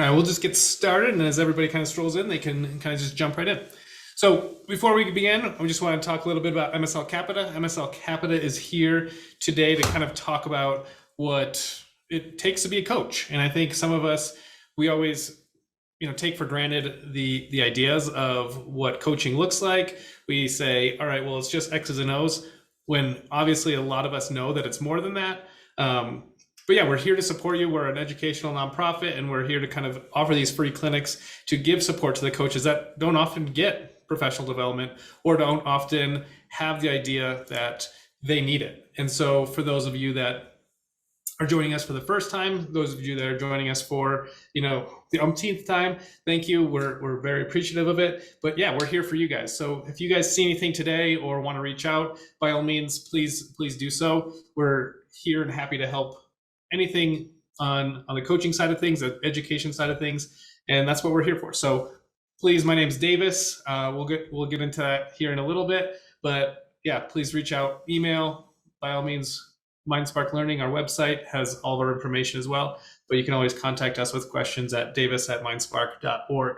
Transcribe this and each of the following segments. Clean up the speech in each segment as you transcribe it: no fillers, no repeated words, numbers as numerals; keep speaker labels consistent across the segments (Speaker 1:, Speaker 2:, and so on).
Speaker 1: All right, we'll just get started, and as everybody kind of strolls in, they can kind of just jump right in. So before we begin, we just want to talk a little bit about MSL Capita. MSL Capita is here today to kind of talk about what it takes to be a coach. And I think some of us, we always take for granted the ideas of what coaching looks like. We say, all right, well, it's just X's and O's, when obviously a lot of us know that it's more than that. But yeah, we're here to support you. We're an educational nonprofit, and we're here to kind of offer these free clinics to give support to the coaches that don't often get professional development or don't often have the idea that they need it. And so for those of you that are joining us for the first time, those of you that are joining us for, the umpteenth time, thank you. We're very appreciative of it. But yeah, we're here for you guys. So if you guys see anything today or want to reach out, by all means, please do so. We're here and happy to help anything on the coaching side of things, the education side of things, and that's what we're here for. So please, my name's Davis. We'll get into that here in a little bit, but yeah, please reach out, email, by all means. MindSpark Learning, our website, has all of our information as well, but you can always contact us with questions at davis@mindspark.org.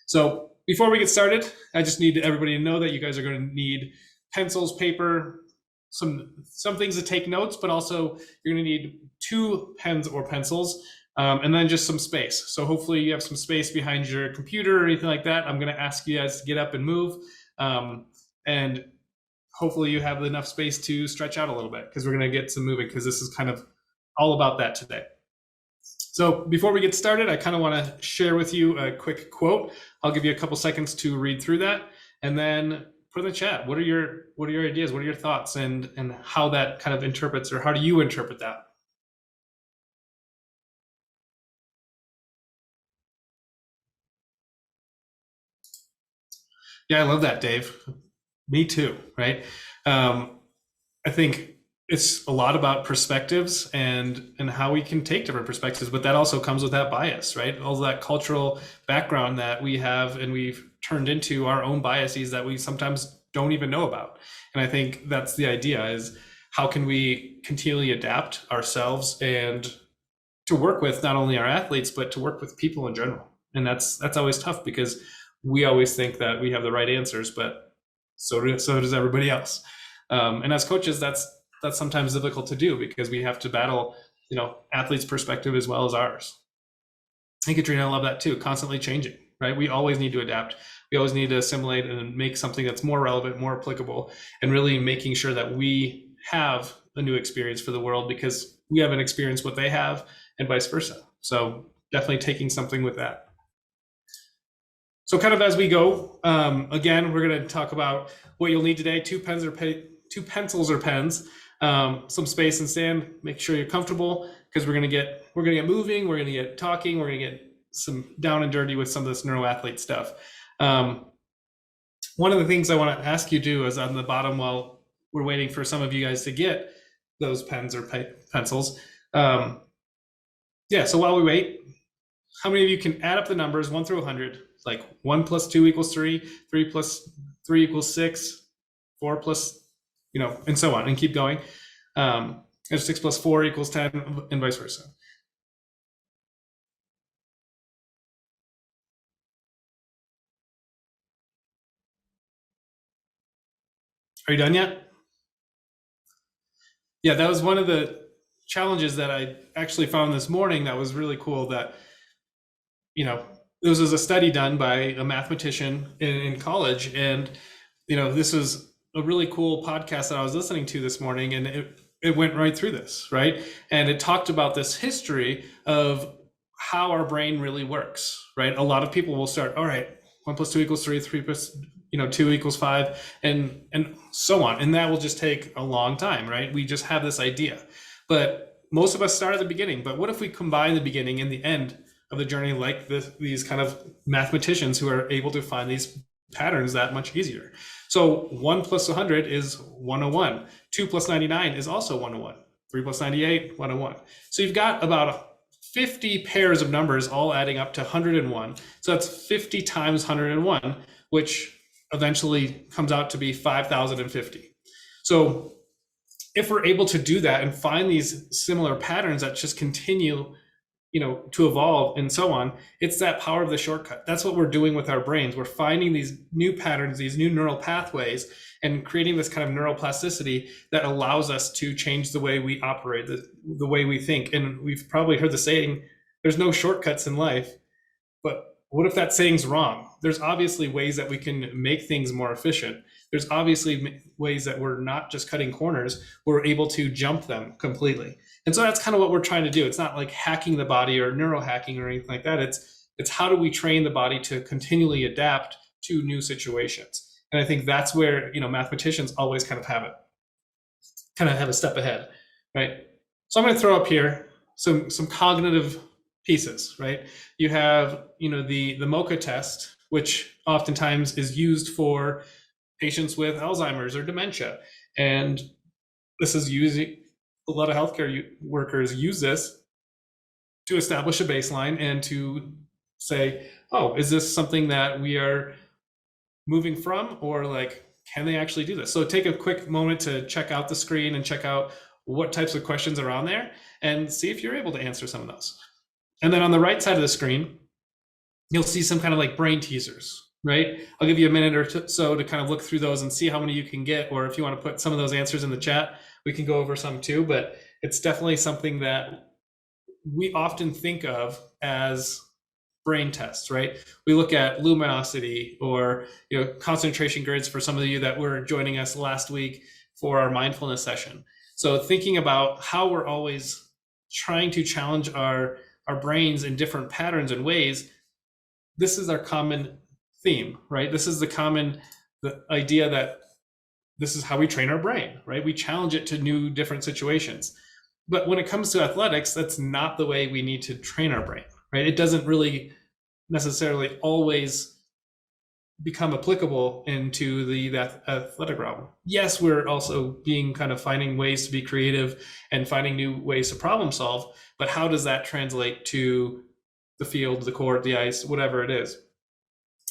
Speaker 1: So before we get started, I just need everybody to know that you guys are going to need pencils, paper, some things to take notes, but also you're going to need 2 pens or pencils, and then just some space. So hopefully you have some space behind your computer or anything like that. I'm going to ask you guys to get up and move, and hopefully you have enough space to stretch out a little bit, because we're going to get some moving, because this is kind of all about that today. So before we get started, I kind of want to share with you a quick quote. I'll give you a couple seconds to read through that, and then put in the chat, what are your ideas, what are your thoughts, and how that kind of interprets, or how do you interpret that? Yeah, I love that, Dave. Me too, right? I think it's a lot about perspectives and how we can take different perspectives, but that also comes with that bias, right? All that cultural background that we have, and we've turned into our own biases that we sometimes don't even know about. And I think that's the idea, is how can we continually adapt ourselves and to work with not only our athletes, but to work with people in general. And that's always tough, because we always think that we have the right answers, but so does everybody else. And as coaches, that's sometimes difficult to do, because we have to battle, athletes' perspective as well as ours. I think, Katrina, I love that too. Constantly changing, right? We always need to adapt. We always need to assimilate and make something that's more relevant, more applicable, and really making sure that we have a new experience for the world, because we haven't experienced what they have, and vice versa. So definitely taking something with that. So kind of as we go, again, we're going to talk about what you'll need today: 2 pencils or pens, some space and stand. Make sure you're comfortable, because we're going to get moving, we're going to get talking, we're going to get some down and dirty with some of this NeuroAthlete stuff. One of the things I want to ask you to do is, on the bottom, while we're waiting for some of you guys to get those pens or pencils, so while we wait, how many of you can add up the numbers 1 through 100? Like 1 + 2 = 3, 3 + 3 = 6, 4 plus, and so on, and keep going. And 6 + 4 = 10, and vice versa. Are you done yet? Yeah, that was one of the challenges that I actually found this morning that was really cool. That, this was a study done by a mathematician in college, and this was a really cool podcast that I was listening to this morning, and it went right through this, right? And it talked about this history of how our brain really works, right? A lot of people will start, all right, 1 + 2 = 3, 3 plus 2 = 5, and so on, and that will just take a long time, right? We just have this idea, but most of us start at the beginning. But what if we combine the beginning and the end of the journey, like these kind of mathematicians who are able to find these patterns that much easier? So 1 + 100 is 101. 2 + 99 is also 101. 3 + 98, 101. So you've got about 50 pairs of numbers all adding up to 101. So that's 50 times 101, which eventually comes out to be 5,050. So if we're able to do that and find these similar patterns that just continue to evolve and so on. It's that power of the shortcut. That's what we're doing with our brains. We're finding these new patterns, these new neural pathways, and creating this kind of neuroplasticity that allows us to change the way we operate, the way we think. And we've probably heard the saying, there's no shortcuts in life. But what if that saying's wrong? There's obviously ways that we can make things more efficient. There's obviously ways that we're not just cutting corners, we're able to jump them completely. And so that's kind of what we're trying to do. It's not like hacking the body or neurohacking or anything like that. It's how do we train the body to continually adapt to new situations? And I think that's where, mathematicians always kind of have a step ahead, right? So I'm going to throw up here some cognitive pieces, right? You have, the Mocha Test, which oftentimes is used for patients with Alzheimer's or dementia. And this is using, a lot of healthcare workers use this to establish a baseline and to say, oh, is this something that we are moving from, or like, can they actually do this? So take a quick moment to check out the screen and check out what types of questions are on there and see if you're able to answer some of those. And then on the right side of the screen, you'll see some kind of like brain teasers, right? I'll give you a minute or so to kind of look through those and see how many you can get, or if you want to put some of those answers in the chat, we can go over some too, but it's definitely something that we often think of as brain tests, right? We look at luminosity or concentration grids for some of you that were joining us last week for our mindfulness session. So thinking about how we're always trying to challenge our brains in different patterns and ways, this is our common theme, right? This is the idea that this is how we train our brain, right? We challenge it to new, different situations. But when it comes to athletics, that's not the way we need to train our brain, right? It doesn't really necessarily always become applicable into the athletic realm. Yes, we're also finding ways to be creative and finding new ways to problem solve, but how does that translate to the field, the court, the ice, whatever it is?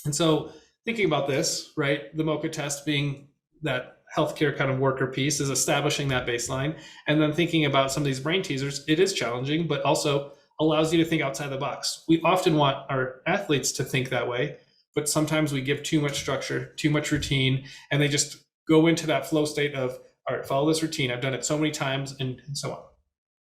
Speaker 1: And so thinking about this, right, the Mocha Test being that healthcare kind of worker piece is establishing that baseline, and then thinking about some of these brain teasers, it is challenging, but also allows you to think outside the box. We often want our athletes to think that way, but sometimes we give too much structure, too much routine, and they just go into that flow state of, all right, follow this routine. I've done it so many times, and so on.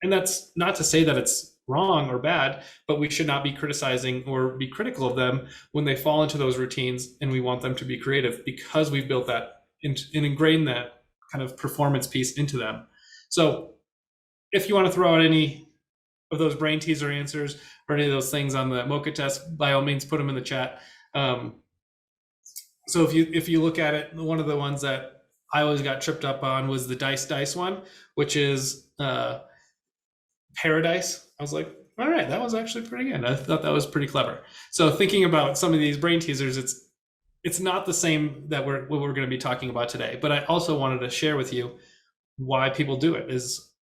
Speaker 1: And that's not to say that it's wrong or bad, but we should not be criticizing or be critical of them when they fall into those routines, and we want them to be creative because we've built that and ingrained that kind of performance piece into them. So if you want to throw out any of those brain teaser answers or any of those things on the Mocha Test, by all means, put them in the chat. So if you look at it, one of the ones that I always got tripped up on was the dice one, which is paradise. I was like, all right, that was actually pretty good. I thought that was pretty clever. So thinking about some of these brain teasers, it's not the same that what we're going to be talking about today. But I also wanted to share with you why people do it.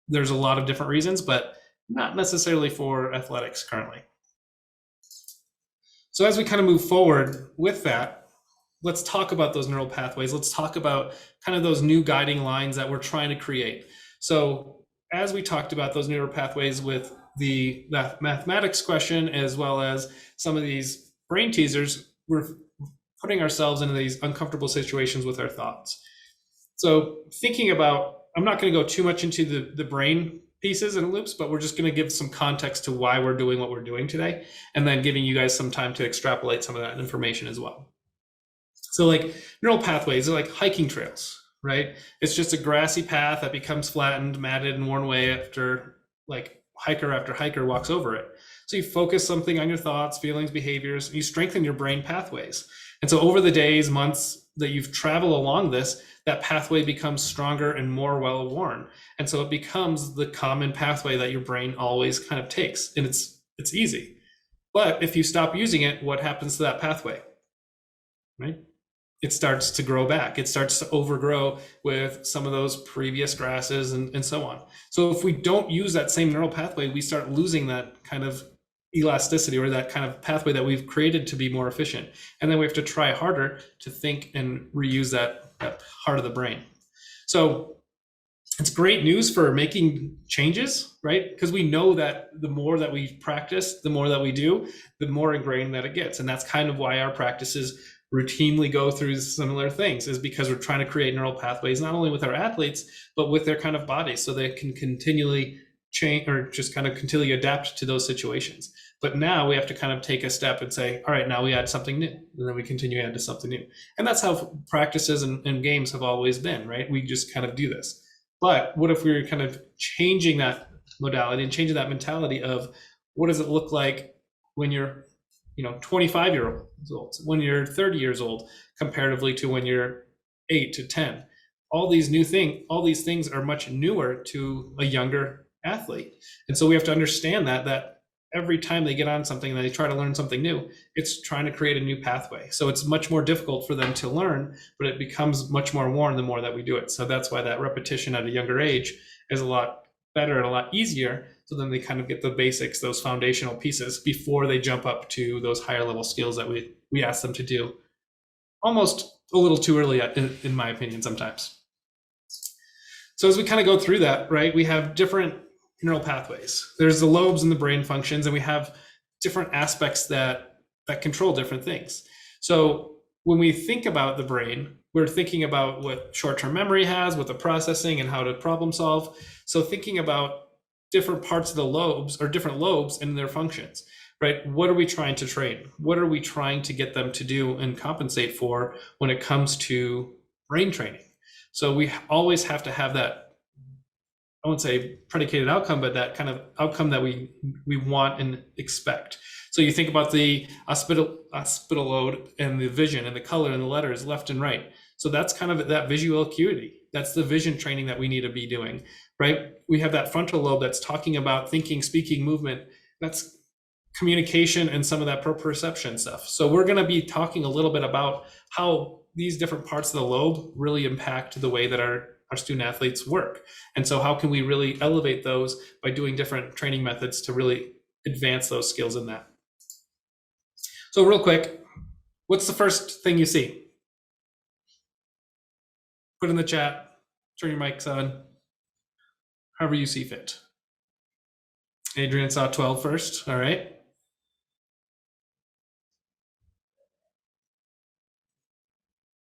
Speaker 1: There's a lot of different reasons, but not necessarily for athletics currently. So as we kind of move forward with that, let's talk about those neural pathways. Let's talk about kind of those new guiding lines that we're trying to create. So as we talked about those neural pathways with the mathematics question, as well as some of these brain teasers, we're putting ourselves into these uncomfortable situations with our thoughts. So thinking about, I'm not going to go too much into the brain pieces and loops, but we're just going to give some context to why we're doing what we're doing today, and then giving you guys some time to extrapolate some of that information as well. So like neural pathways are like hiking trails, right? It's just a grassy path that becomes flattened, matted, and worn away after hiker after hiker walks over it. So you focus something on your thoughts, feelings, behaviors, and you strengthen your brain pathways. And so over the days, months that you've traveled along this, that pathway becomes stronger and more well-worn. And so it becomes the common pathway that your brain always kind of takes, and it's easy. But if you stop using it, what happens to that pathway, right? It starts to grow back. It starts to overgrow with some of those previous grasses and so on. So if we don't use that same neural pathway, we start losing that kind of elasticity or that kind of pathway that we've created to be more efficient. And then we have to try harder to think and reuse that part of the brain. So it's great news for making changes, right? Because we know that the more that we practice, the more that we do, the more ingrained that it gets. And that's kind of why our practices routinely go through similar things, is because we're trying to create neural pathways, not only with our athletes, but with their kind of bodies, so they can continually change or just kind of continually adapt to those situations. But now we have to kind of take a step and say, all right, now we add something new, and then we continue to add to something new. And that's how practices and games have always been, right? We just kind of do this. But what if we were kind of changing that modality and changing that mentality of what does it look like when you're 25-year-olds old, when you're 30 years old, comparatively to when you're 8 to 10. All these things are much newer to a younger athlete. And so we have to understand that every time they get on something and they try to learn something new, it's trying to create a new pathway. So it's much more difficult for them to learn, but it becomes much more worn the more that we do it. So that's why that repetition at a younger age is a lot better and a lot easier. So then they kind of get the basics, those foundational pieces, before they jump up to those higher level skills that we ask them to do almost a little too early, in my opinion, sometimes. So as we kind of go through that, right, we have different neural pathways. There's the lobes and the brain functions, and we have different aspects that control different things. So when we think about the brain, we're thinking about what short-term memory has, what the processing and how to problem solve. So thinking about different parts of the lobes or different lobes and their functions, right? What are we trying to train? What are we trying to get them to do and compensate for when it comes to brain training? So we always have to have that, I won't say predicated outcome, but that kind of outcome that we want and expect. So you think about the occipital lobe and the vision and the color and the letters left and right. So that's kind of that visual acuity. That's the vision training that we need to be doing, right? We have that frontal lobe that's talking about thinking, speaking, movement. That's communication and some of that proprioception stuff. So we're going to be talking a little bit about how these different parts of the lobe really impact the way that our student athletes work. And so how can we really elevate those by doing different training methods to really advance those skills in that? So real quick, what's the first thing you see? Put in the chat, turn your mics on, however you see fit. Adrian saw 12 first, all right.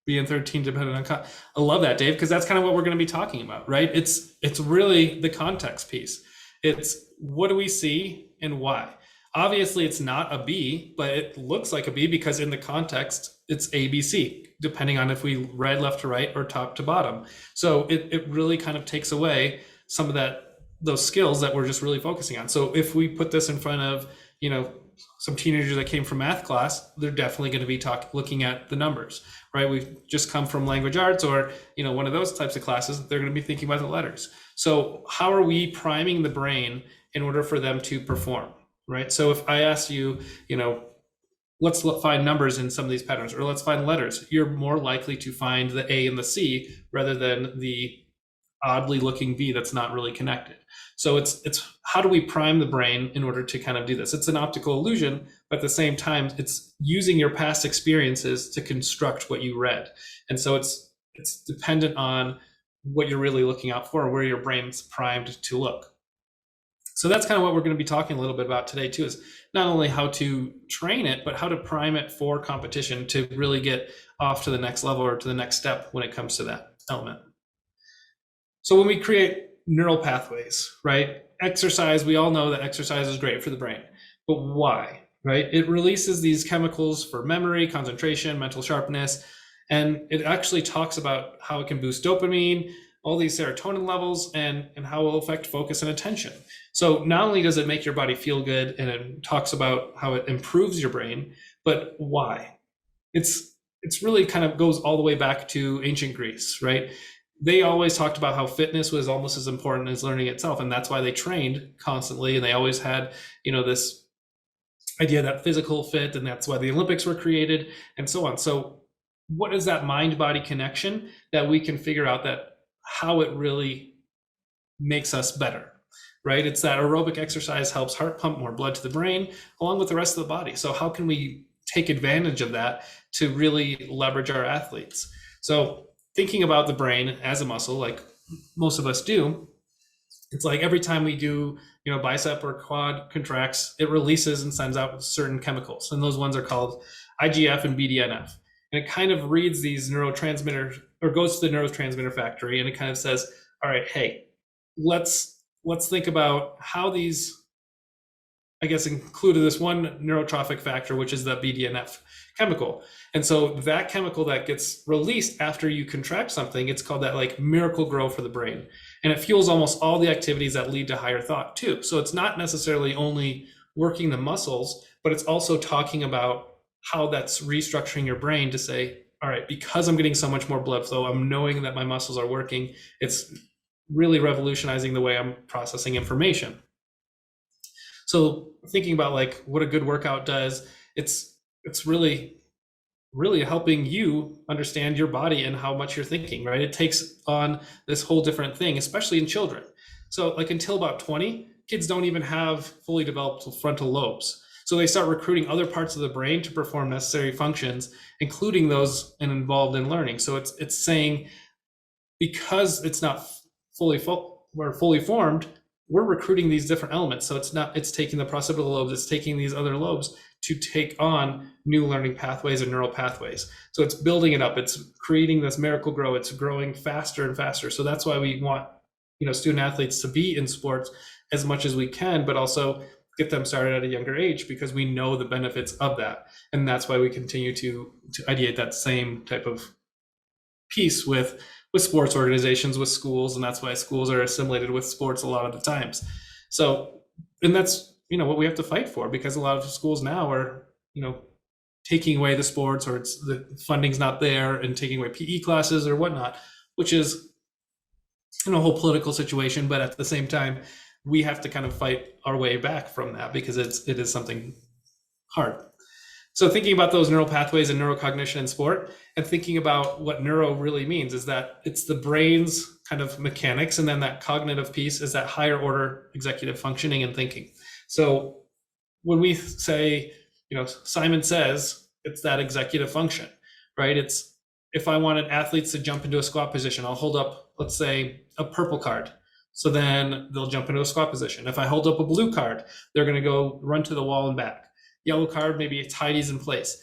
Speaker 1: B and 13 depending on I love that, Dave, because that's kind of what we're going to be talking about, right? It's really the context piece. It's what do we see and why? Obviously, it's not a B, but it looks like a B because in the context, it's ABC, depending on if we read left to right or top to bottom. So it really kind of takes away some of those skills that we're just really focusing on. So if we put this in front of, some teenagers that came from math class, they're definitely going to be looking at the numbers, right? We've just come from language arts or, one of those types of classes, they're going to be thinking about the letters. So how are we priming the brain in order for them to perform, right? So if I ask you, let's find numbers in some of these patterns, or let's find letters, you're more likely to find the A and the C rather than the oddly looking V that's not really connected. So it's how do we prime the brain in order to kind of do this? It's an optical illusion, but at the same time, it's using your past experiences to construct what you read. And so it's dependent on what you're really looking out for and where your brain's primed to look. So that's kind of what we're going to be talking a little bit about today too, is not only how to train it, but how to prime it for competition to really get off to the next level or to the next step when it comes to that element. So when we create neural pathways, right? Exercise, we all know that exercise is great for the brain, but why, right? It releases these chemicals for memory, concentration, mental sharpness, and it actually talks about how it can boost dopamine, all these serotonin levels, and how it will affect focus and attention. So not only does it make your body feel good, and it talks about how it improves your brain, but why? It's really kind of goes all the way back to ancient Greece, right? They always talked about how fitness was almost as important as learning itself. And that's why they trained constantly. And they always had, this idea that physical fit, and that's why the Olympics were created and so on. So what is that mind-body connection that we can figure out that how it really makes us better, right? It's that aerobic exercise helps heart pump more blood to the brain along with the rest of the body. So how can we take advantage of that to really leverage our athletes? So thinking about the brain as a muscle, like most of us do, it's like every time we do, bicep or quad contracts, it releases and sends out certain chemicals. And those ones are called IGF and BDNF. And it kind of reads these neurotransmitters, or goes to the neurotransmitter factory, and it kind of says, all right, hey, let's think about how these, I guess, included this one neurotrophic factor, which is the BDNF chemical. And so that chemical that gets released after you contract something, it's called that like miracle grow for the brain. And it fuels almost all the activities that lead to higher thought too. So it's not necessarily only working the muscles, but it's also talking about how that's restructuring your brain to say, all right, because I'm getting so much more blood flow, I'm knowing that my muscles are working. It's really revolutionizing the way I'm processing information. So thinking about like what a good workout does, it's really helping you understand your body and how much you're thinking, right? It takes on this whole different thing, especially in children. So like until about 20, kids don't even have fully developed frontal lobes. So they start recruiting other parts of the brain to perform necessary functions, including those involved in learning. So it's saying, because it's not fully formed, we're recruiting these different elements. So it's taking the occipital lobes, it's taking these other lobes to take on new learning pathways and neural pathways. So it's building it up, it's creating this miracle grow, it's growing faster and faster. So that's why we want, student athletes to be in sports as much as we can, but also get them started at a younger age, because we know the benefits of that. And that's why we continue to ideate that same type of piece with sports organizations, with schools, and that's why schools are assimilated with sports a lot of the times. So, and that's what we have to fight for, because a lot of schools now are taking away the sports, or it's the funding's not there, and taking away PE classes or whatnot, which is a whole political situation. But at the same time, we have to kind of fight our way back from that, because it is something hard. So thinking about those neural pathways and neurocognition in sport, and thinking about what neuro really means, is that it's the brain's kind of mechanics, and then that cognitive piece is that higher order executive functioning and thinking. So when we say, Simon Says, it's that executive function, right? It's, if I wanted athletes to jump into a squat position, I'll hold up, let's say, a purple card. So then they'll jump into a squat position. If I hold up a blue card, they're going to go run to the wall and back. Yellow card, maybe it's tidies in place.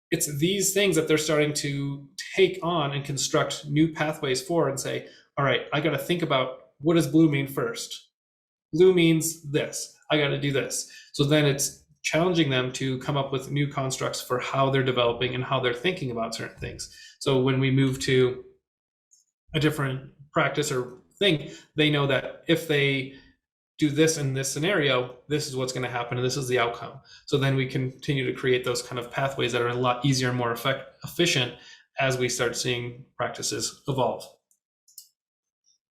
Speaker 1: It's these things that they're starting to take on and construct new pathways for, and say, all right, I got to think about, what does blue mean first? Blue means this. I got to do this. So then it's challenging them to come up with new constructs for how they're developing and how they're thinking about certain things. So when we move to a different practice or thing, they know that if they do this in this scenario, this is what's going to happen, and this is the outcome. So then we continue to create those kind of pathways that are a lot easier and more efficient as we start seeing practices evolve.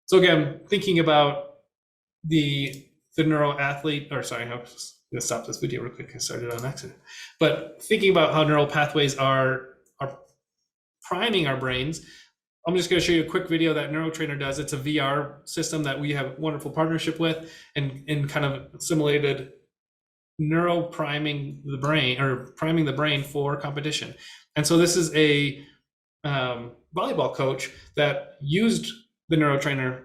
Speaker 1: So again, thinking about the NeuroAthlete, or sorry, I'm going to stop this video real quick. I started on accident. But thinking about how neural pathways are priming our brains, I'm just going to show you a quick video that NeuroTrainer does. It's a VR system that we have a wonderful partnership with, and kind of simulated neuro priming the brain, or priming the brain for competition. And so this is a volleyball coach that used the NeuroTrainer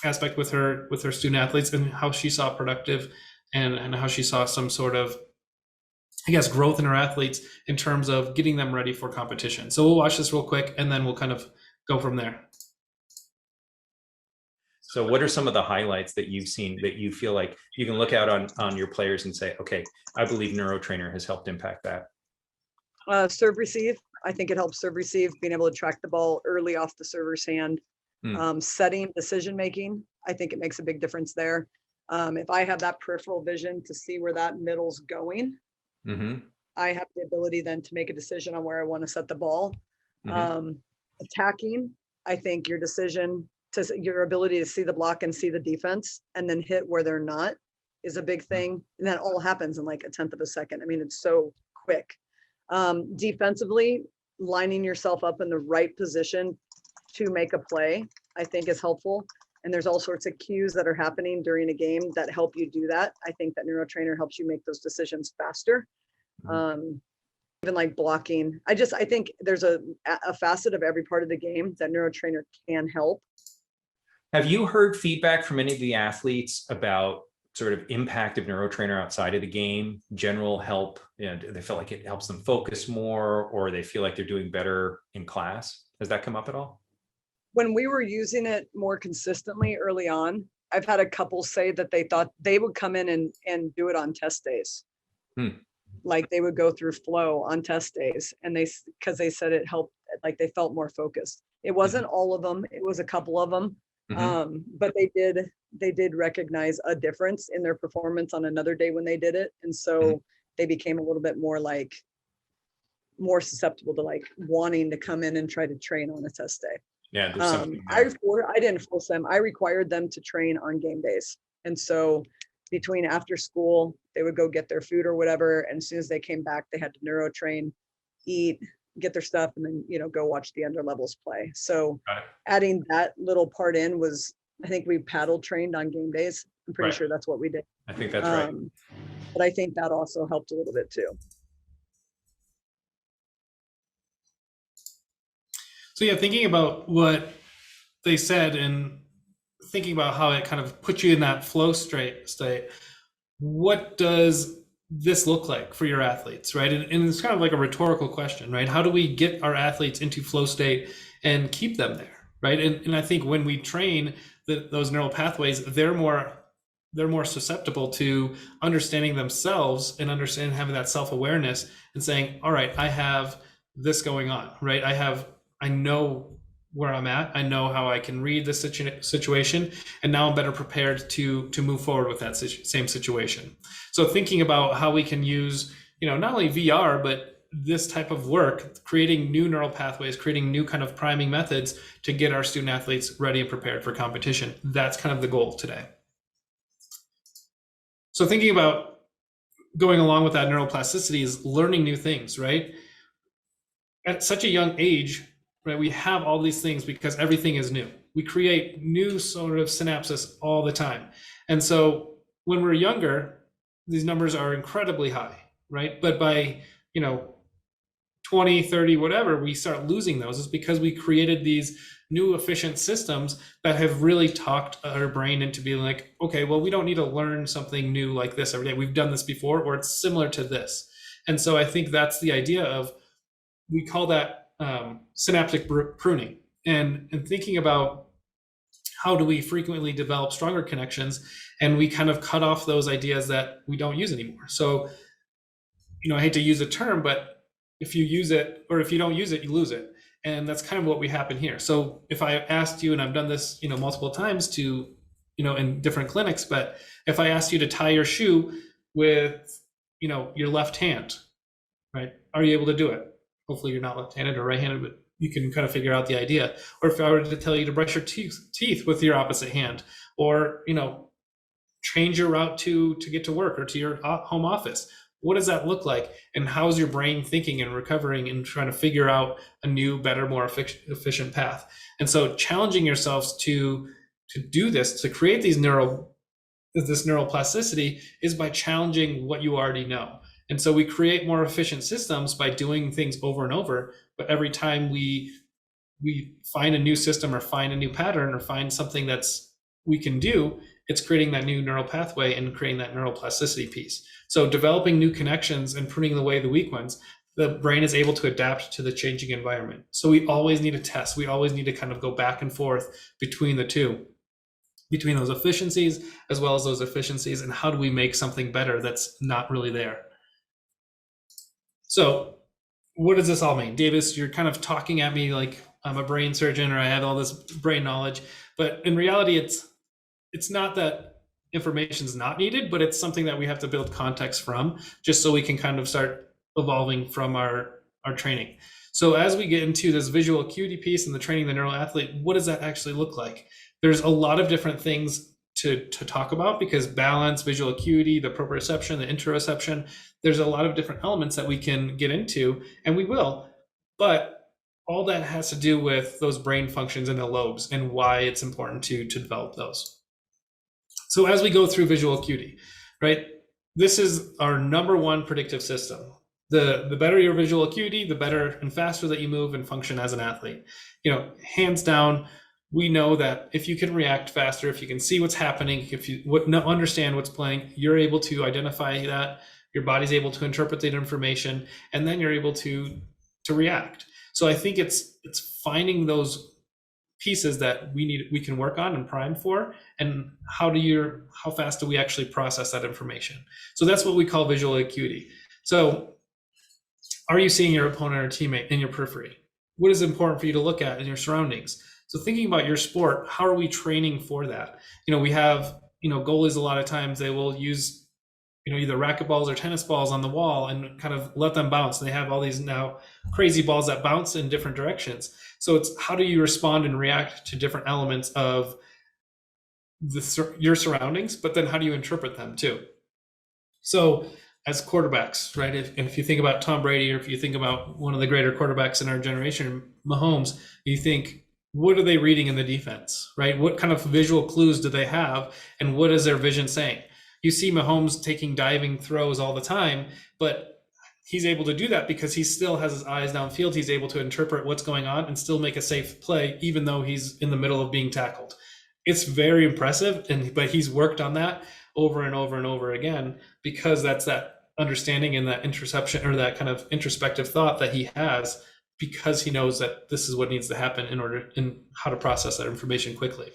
Speaker 1: aspect with her student athletes, and how she saw productive and how she saw some sort of, I guess, growth in her athletes in terms of getting them ready for competition. So we'll watch this real quick, and then we'll kind of go from there.
Speaker 2: So what are some of the highlights that you've seen that you feel like you can look out on your players and say, okay, I believe NeuroTrainer has helped impact that?
Speaker 3: Serve receive. I think it helps serve receive, being able to track the ball early off the server's hand. Setting decision making, I think it makes a big difference there. If I have that peripheral vision to see where that middle's going, I have the ability then to make a decision on where I want to set the ball. Attacking, I think your decision to your ability to see the block and see the defense and then hit where they're not is a big thing. And that all happens in like 1/10 of a second. I mean, it's so quick. Defensively, lining yourself up in the right position to make a play, I think is helpful. And there's all sorts of cues that are happening during a game that help you do that. I think that NeuroTrainer helps you make those decisions faster. Even like blocking. I think there's a facet of every part of the game that NeuroTrainer can help.
Speaker 2: Have you heard feedback from any of the athletes about sort of impact of neurotrainer outside of the game, general help, and they feel like it helps them focus more, or they feel like they're doing better in class? Has that come up at all?
Speaker 3: When we were using it more consistently early on, I've had a couple say that they thought they would come in and do it on test days. Like they would go through flow on test days, and because they said it helped, like they felt more focused. It wasn't all of them, it was a couple of them. But they did recognize a difference in their performance on another day when they did it. And so they became a little bit more susceptible to like wanting to come in and try to train on a test day.
Speaker 2: Yeah, there's something
Speaker 3: I didn't force them. I required them to train on game days. And so between after school, they would go get their food or whatever. And as soon as they came back, they had to neuro train, eat, get their stuff, and then, go watch the under levels play. So adding that little part in was, I think we paddle trained on game days. I'm pretty sure that's what we did.
Speaker 2: I think that's right.
Speaker 3: But I think that also helped a little bit too.
Speaker 1: So yeah, thinking about what they said and thinking about how it kind of puts you in that flow state, what does this look like for your athletes, right? And it's kind of like a rhetorical question, right? How do we get our athletes into flow state and keep them there, right? And I think when we train those neural pathways, they're more susceptible to understanding themselves and having that self-awareness and saying, all right, I have this going on, right? I know where I'm at. I know how I can read the situation, and now I'm better prepared to move forward with that same situation. So thinking about how we can use, not only VR, but this type of work, creating new neural pathways, creating new kind of priming methods to get our student athletes ready and prepared for competition. That's kind of the goal today. So thinking about going along with that neuroplasticity is learning new things, right? At such a young age, right, we have all these things because everything is new. We create new sort of synapses all the time. And so when we're younger, these numbers are incredibly high, right? But by, 20, 30, whatever, we start losing those. Is because we created these new efficient systems that have really talked our brain into being like, okay, well, we don't need to learn something new like this every day. We've done this before, or it's similar to this. And so I think that's the idea of, we call that synaptic pruning, and thinking about how do we frequently develop stronger connections, and we kind of cut off those ideas that we don't use anymore. So, I hate to use a term, but if you use it, or if you don't use it, you lose it. And that's kind of what we happen here. So if I asked you, and I've done this, multiple times to, in different clinics, but if I asked you to tie your shoe with, your left hand, right? Are you able to do it? Hopefully you're not left-handed or right-handed, but you can kind of figure out the idea. Or if I were to tell you to brush your teeth with your opposite hand, or, change your route to get to work or to your home office, what does that look like? And how's your brain thinking and recovering and trying to figure out a new, better, more efficient path? And so challenging yourselves to do this, to create this neuroplasticity, is by challenging what you already know. And so we create more efficient systems by doing things over and over. But every time we find a new system or find a new pattern or find something that's we can do, it's creating that new neural pathway and creating that neuroplasticity piece. So developing new connections and pruning away the weak ones, the brain is able to adapt to the changing environment. So we always need to test. We always need to kind of go back and forth between the two, between those efficiencies as well as those efficiencies, and how do we make something better that's not really there. So what does this all mean? Davis, you're kind of talking at me like I'm a brain surgeon or I have all this brain knowledge, but in reality, it's not that information is not needed, but it's something that we have to build context from, just so we can kind of start evolving from our training. So as we get into this visual acuity piece and the training the NeuroAthlete, what does that actually look like? There's a lot of different things to talk about, because balance, visual acuity, the proprioception, the interoception, there's a lot of different elements that we can get into, and we will, but all that has to do with those brain functions in the lobes and why it's important to develop those. So as we go through visual acuity, right, this is our number one predictive system. The better your visual acuity, the better and faster that you move and function as an athlete. Hands down, we know that if you can react faster, if you can see what's happening, if you understand what's playing, you're able to identify that, your body's able to interpret that information, and then you're able to react. So I think it's finding those pieces that we can work on and prime for, and how fast do we actually process that information. So that's what we call visual acuity. So are you seeing your opponent or teammate in your periphery? What is important for you to look at in your surroundings? So thinking about your sport, how are we training for that? We have, goalies a lot of times they will use, either racquetballs or tennis balls on the wall and kind of let them bounce. They have all these now crazy balls that bounce in different directions. So it's how do you respond and react to different elements of your surroundings, but then how do you interpret them too? So as quarterbacks, right? If you think about Tom Brady, or if you think about one of the greater quarterbacks in our generation, Mahomes, you think, what are they reading in the defense, right? What kind of visual clues do they have? And what is their vision saying? You see Mahomes taking diving throws all the time, but he's able to do that because he still has his eyes downfield. He's able to interpret what's going on and still make a safe play, even though he's in the middle of being tackled. It's very impressive, but he's worked on that over and over and over again, because that's that understanding and that interception, or that kind of introspective thought that he has, because he knows that this is what needs to happen in how to process that information quickly.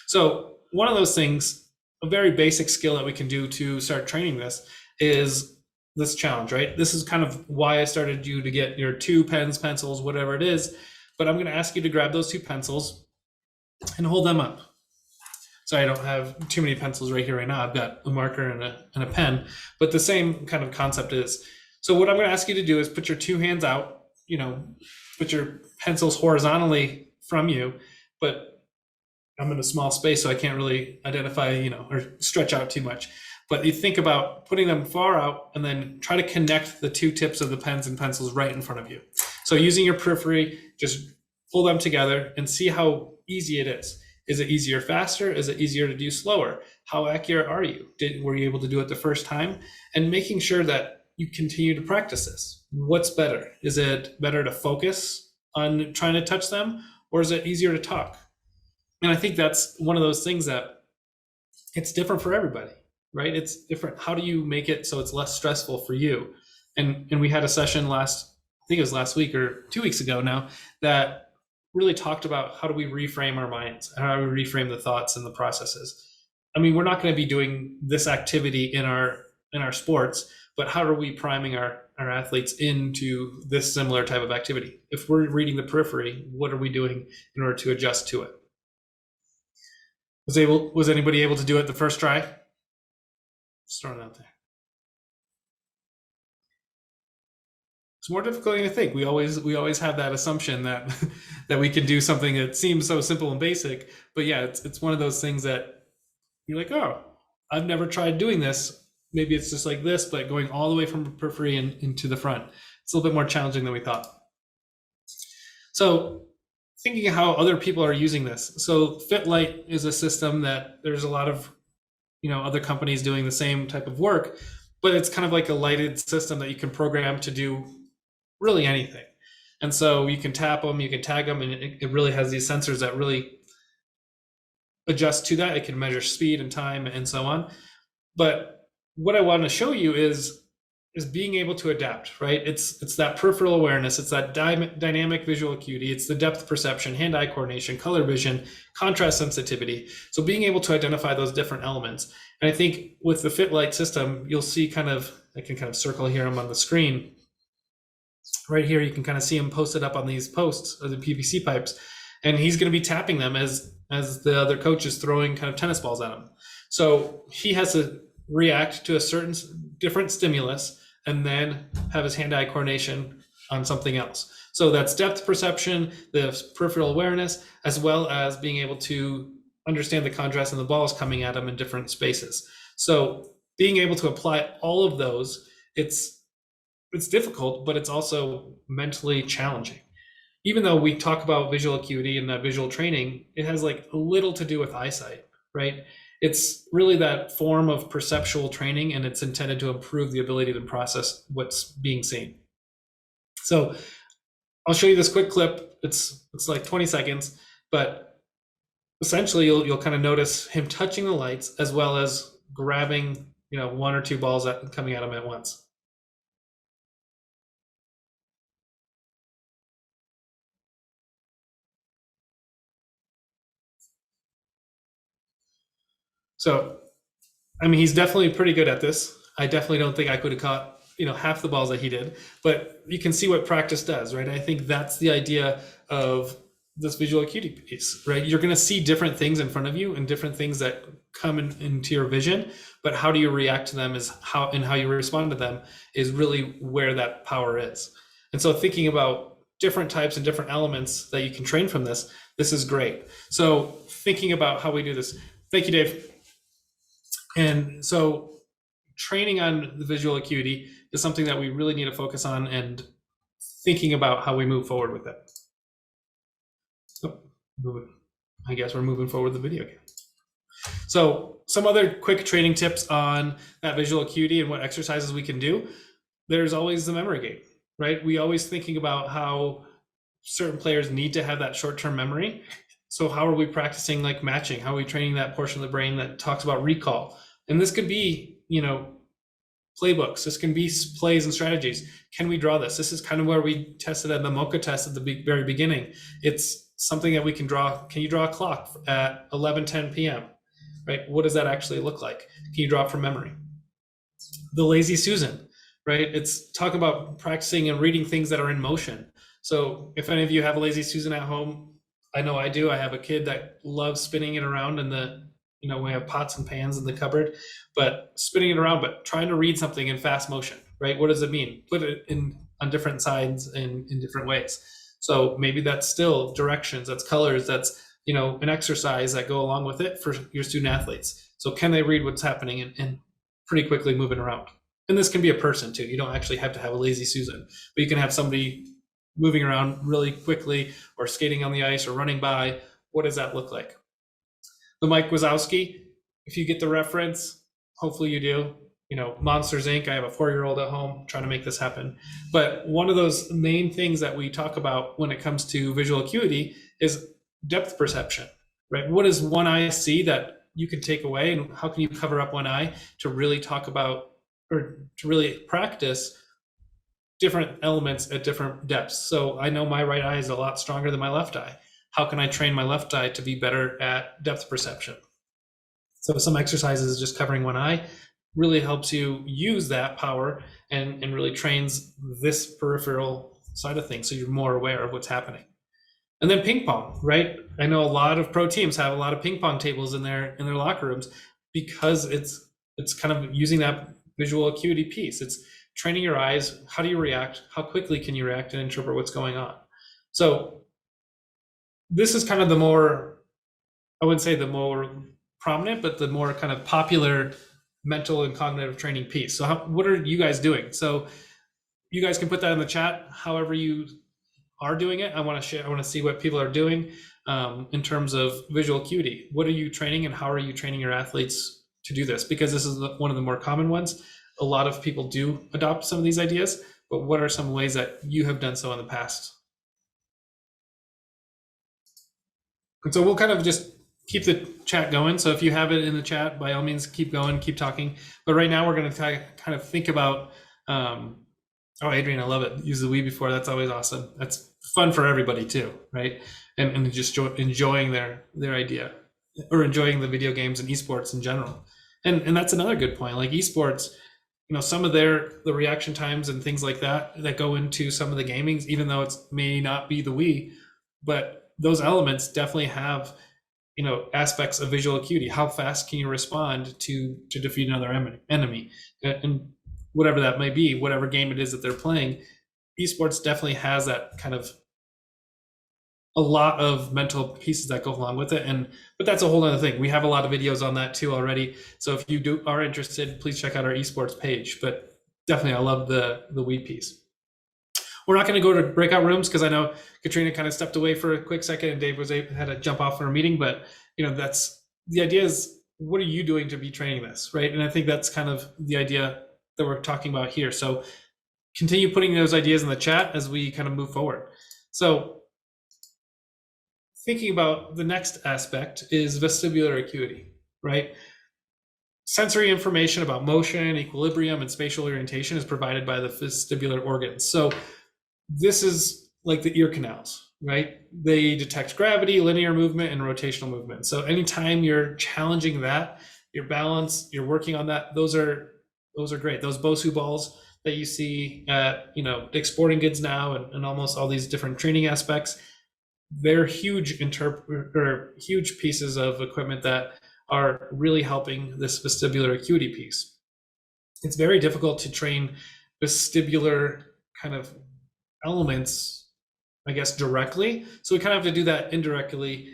Speaker 1: So one of those things, a very basic skill that we can do to start training this is this challenge, right? This is kind of why I started you to get your 2 pens, pencils, whatever it is, but I'm going to ask you to grab those 2 pencils and hold them up. So I don't have too many pencils right here right now. I've got a marker and a pen, but the same kind of concept is. So what I'm going to ask you to do is put your 2 hands out, put your pencils horizontally from you, but I'm in a small space, so I can't really identify, or stretch out too much. But you think about putting them far out and then try to connect the 2 tips of the pens and pencils right in front of you. So using your periphery, just pull them together and see how easy it is. Is it easier faster? Is it easier to do slower? How accurate are you? Were you able to do it the first time? And making sure that you continue to practice this. What's better? Is it better to focus on trying to touch them, or is it easier to talk? And I think that's one of those things that it's different for everybody, right? It's different. How do you make it so it's less stressful for you? And we had a session I think it was last week or 2 weeks ago now, that really talked about how do we reframe our minds, how do we reframe the thoughts and the processes. I mean, we're not going to be doing this activity in our sports, but how are we priming our athletes into this similar type of activity? If we're reading the periphery, what are we doing in order to adjust to it? Was anybody able to do it the first try? Just throwing it out there. It's more difficult than you think. We always have that assumption that that we can do something that seems so simple and basic, but yeah, it's one of those things that you're like, oh, I've never tried doing this. Maybe it's just like this, but going all the way from the periphery and into the front. It's a little bit more challenging than we thought. So thinking how other people are using this. So FitLight is a system that there's a lot of other companies doing the same type of work, but it's kind of like a lighted system that you can program to do really anything. And so you can tap them, you can tag them, and it really has these sensors that really adjust to that. It can measure speed and time and so on. But what I want to show you is being able to adapt, right? It's that peripheral awareness, it's that dynamic visual acuity, it's the depth perception, hand-eye coordination, color vision, contrast sensitivity. So being able to identify those different elements. And I think with the FitLight system, you'll see I can kind of circle here, I'm on the screen. Right here, you can kind of see him posted up on these posts of the PVC pipes, and he's going to be tapping them as the other coach is throwing kind of tennis balls at him. So he has to react to a certain different stimulus and then have his hand-eye coordination on something else. So that's depth perception, the peripheral awareness, as well as being able to understand the contrast and the balls coming at him in different spaces. So being able to apply all of those, it's difficult, but it's also mentally challenging. Even though we talk about visual acuity and that visual training, it has like a little to do with eyesight, right? It's really that form of perceptual training, and it's intended to improve the ability to process what's being seen. So I'll show you this quick clip. It's like 20 seconds, but essentially you'll kind of notice him touching the lights as well as grabbing, one or two balls coming at him at once. So, I mean, he's definitely pretty good at this. I definitely don't think I could have caught, half the balls that he did, but you can see what practice does, right? I think that's the idea of this visual acuity piece, right? You're going to see different things in front of you and different things that come into your vision, but how do you react to them how you respond to them is really where that power is. And so thinking about different types and different elements that you can train from this is great. So thinking about how we do this. Thank you, Dave. And so training on the visual acuity is something that we really need to focus on and thinking about how we move forward with it. So I guess we're moving forward with the video game. So some other quick training tips on that visual acuity and what exercises we can do. There's always the memory game, right? We always thinking about how certain players need to have that short-term memory. So how are we practicing like matching? How are we training that portion of the brain that talks about recall? And this could be, playbooks. This can be plays and strategies. Can we draw this? This is kind of where we tested at the Mocha Test at the very beginning. It's something that we can draw. Can you draw a clock at 11:10 p.m.? Right? What does that actually look like? Can you draw it from memory? The Lazy Susan, right? It's talking about practicing and reading things that are in motion. So if any of you have a Lazy Susan at home, I know I do. I have a kid that loves spinning it around in we have pots and pans in the cupboard, but spinning it around, but trying to read something in fast motion, right? What does it mean? Put it on different sides in different ways. So maybe that's still directions, that's colors, that's, an exercise that go along with it for your student athletes. So can they read what's happening and pretty quickly moving around? And this can be a person too. You don't actually have to have a Lazy Susan, but you can have somebody moving around really quickly or skating on the ice or running by. What does that look like? The Mike Wazowski, if you get the reference, hopefully you do. Monsters Inc. I have a 4-year-old at home trying to make this happen. But one of those main things that we talk about when it comes to visual acuity is depth perception, right? What does one eye see that you can take away, and how can you cover up one eye to really talk about or to really practice different elements at different depths? So I know my right eye is a lot stronger than my left eye. How can I train my left eye to be better at depth perception? So some exercises just covering one eye really helps you use that power and really trains this peripheral side of things, so you're more aware of what's happening. And then ping pong, right? I know a lot of pro teams have a lot of ping pong tables in their locker rooms because it's kind of using that visual acuity piece. It's training your eyes. How do you react? How quickly can you react and interpret what's going on? So this is kind of the more, I wouldn't say the more prominent, but the more kind of popular mental and cognitive training piece. So what are you guys doing? So you guys can put that in the chat, however you are doing it. I want to share, I want to see what people are doing in terms of visual acuity. What are you training and how are you training your athletes to do this? Because this is one of the more common ones. A lot of people do adopt some of these ideas, but what are some ways that you have done so in the past? And so we'll kind of just keep the chat going. So if you have it in the chat, by all means, keep going, keep talking. But right now we're going to kind of think about, oh, Adrian, I love it. Use the we before. That's always awesome. That's fun for everybody too, right? And just enjoying their idea or enjoying the video games and esports in general. And that's another good point. Like esports, some of the reaction times and things like that go into some of the gamings, even though it may not be the Wii, but those elements definitely have, aspects of visual acuity. How fast can you respond to defeat another enemy? And whatever that may be, whatever game it is that they're playing, esports definitely has that kind of a lot of mental pieces that go along with it. But that's a whole other thing. We have a lot of videos on that too already. So if you are interested, please check out our esports page. But definitely, I love the Wii piece. We're not going to go to breakout rooms because I know Katrina kind of stepped away for a quick second and Dave had to jump off for a meeting. But that's the idea is, what are you doing to be training this, right? And I think that's kind of the idea that we're talking about here. So continue putting those ideas in the chat as we kind of move forward. So thinking about the next aspect is vestibular acuity, right? Sensory information about motion, equilibrium, and spatial orientation is provided by the vestibular organs. So this is like the ear canals, right? They detect gravity, linear movement, and rotational movement. So anytime you're challenging that, your balance, you're working on that, those are great. Those Bosu balls that you see at, Dick's Sporting Goods now, and almost all these different training aspects, they're huge huge pieces of equipment that are really helping this vestibular acuity piece. It's very difficult to train vestibular kind of elements, I guess, directly. So we kind of have to do that indirectly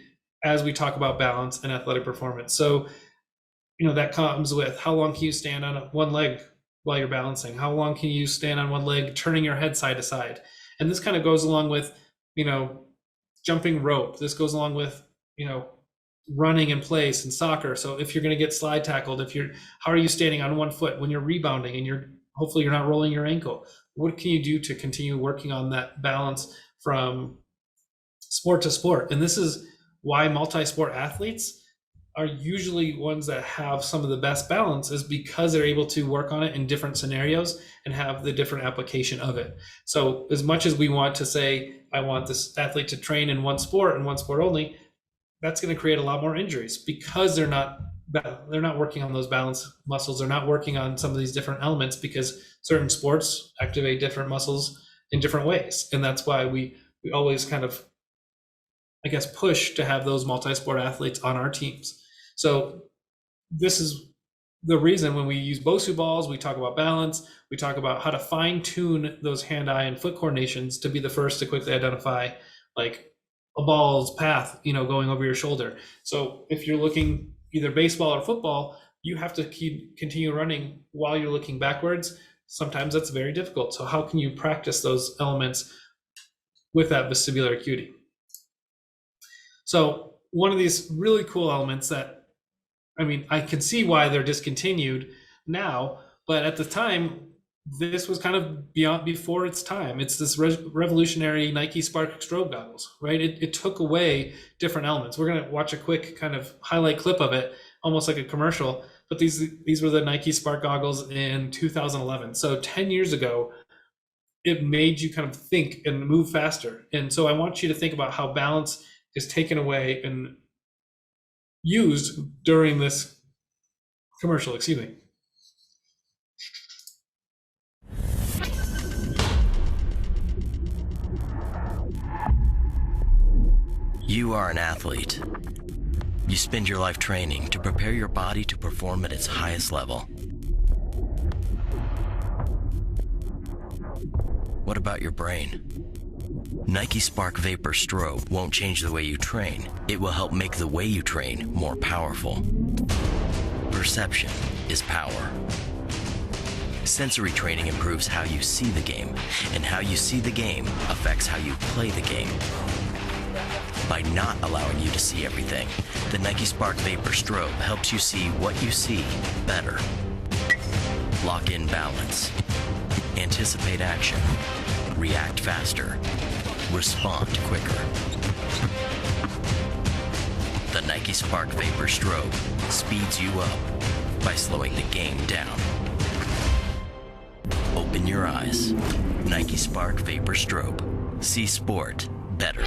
Speaker 1: as we talk about balance and athletic performance. So, that comes with how long can you stand on one leg while you're balancing? How long can you stand on one leg, turning your head side to side? And this kind of goes along with, jumping rope. This goes along with, running in place in soccer. So if you're going to get slide tackled, how are you standing on one foot when you're rebounding and hopefully you're not rolling your ankle? What can you do to continue working on that balance from sport to sport? And this is why multi-sport athletes are usually ones that have some of the best balance, is because they're able to work on it in different scenarios and have the different application of it. So as much as we want to say, I want this athlete to train in one sport and one sport only, that's going to create a lot more injuries because they're not working on those balance muscles. They're not working on some of these different elements because certain sports activate different muscles in different ways. And that's why we always kind of, I guess, push to have those multi-sport athletes on our teams. So this is the reason when we use Bosu balls, we talk about balance, we talk about how to fine tune those hand-eye and foot coordinations to be the first to quickly identify like a ball's path, going over your shoulder. So if you're looking either baseball or football, you have to continue running while you're looking backwards. Sometimes that's very difficult. So how can you practice those elements with that vestibular acuity? So one of these really cool elements that, I can see why they're discontinued now, but at the time, this was kind of before its time. It's this revolutionary Nike Spark strobe goggles, right? It took away different elements. We're going to watch a quick kind of highlight clip of it, almost like a commercial, but these were the Nike Spark goggles in 2011. So 10 years ago, it made you kind of think and move faster. And so I want you to think about how balance is taken away and used during this commercial. Excuse me.
Speaker 4: You are an athlete. You spend your life training to prepare your body to perform at its highest level. What about your brain? Nike Spark Vapor Strobe won't change the way you train. It will help make the way you train more powerful. Perception is power. Sensory training improves how you see the game, and how you see the game affects how you play the game. By not allowing you to see everything, the Nike Spark Vapor Strobe helps you see what you see better. Lock in balance. Anticipate action. React faster. Respond quicker. The Nike Spark Vapor Strobe speeds you up by slowing the game down. Open your eyes. Nike Spark Vapor Strobe. See sport better.